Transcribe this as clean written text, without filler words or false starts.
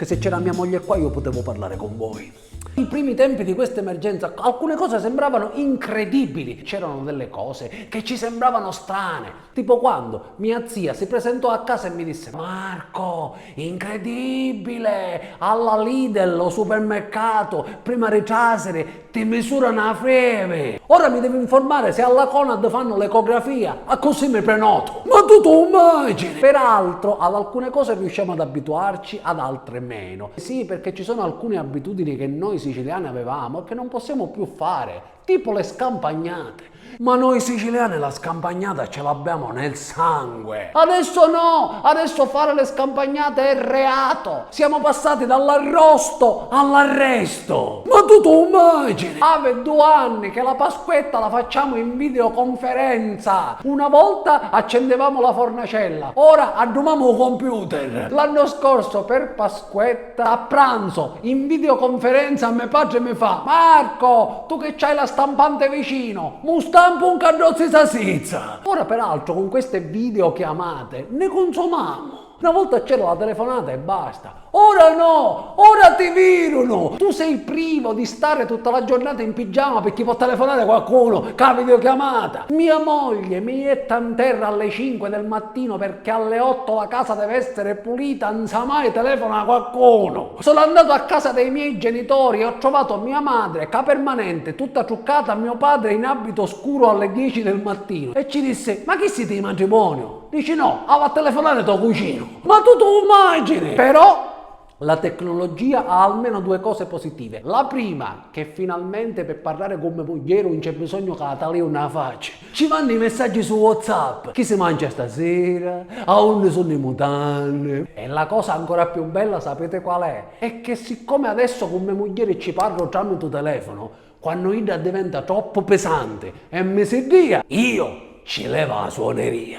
che se c'era mia moglie qua io potevo parlare con voi. I primi tempi di questa emergenza alcune cose sembravano incredibili, c'erano delle cose che ci sembravano strane, tipo quando mia zia si presentò a casa e mi disse: Marco, incredibile, alla Lidl o supermercato, prima di trasere ti misurano la febbre, ora mi devo informare se alla Conad fanno l'ecografia, a così mi prenoto. Ma tu immagini? Peraltro ad alcune cose riusciamo ad abituarci, ad altre meno. Sì, perché ci sono alcune abitudini che noi siciliani avevamo e che non possiamo più fare, tipo le scampagnate. Ma noi siciliani la scampagnata ce l'abbiamo nel sangue. Adesso no, adesso fare le scampagnate è reato. Siamo passati dall'arrosto all'arresto. Ma tu immagini? Ave 2 anni che la Pasquetta la facciamo in videoconferenza. Una volta accendevamo la fornacella, ora addumiamo un computer. L'anno scorso per Pasquetta a pranzo in videoconferenza mio padre mi fa: Marco, tu che c'hai la stampante vicino, stampa un carrozzo di salsiccia. Ora peraltro con queste videochiamate ne consumiamo. Una volta c'era la telefonata e basta. Ora no, ora ti virano. Tu sei privo di stare tutta la giornata in pigiama perché può telefonare qualcuno con la videochiamata. Mia moglie mi mette in terra alle 5 del mattino perché alle 8 la casa deve essere pulita, non sa mai telefona qualcuno. Sono andato a casa dei miei genitori e ho trovato mia madre, permanente, tutta truccata, mio padre in abito scuro alle 10 del mattino. E ci disse: ma chi siete di matrimonio? Dici no, va a telefonare tuo cugino. Ma tu immagini? Però la tecnologia ha almeno 2 cose positive. La prima, che finalmente per parlare con mio mogliere non c'è bisogno che la taglio una faccia. Ci manda i messaggi su WhatsApp. Chi si mangia stasera? A dove sono i mutanti? E la cosa ancora più bella, sapete qual è? È che siccome adesso con mia mogliere ci parlo tramite telefono, quando Ida diventa troppo pesante e mi si dia, io ci levo la suoneria.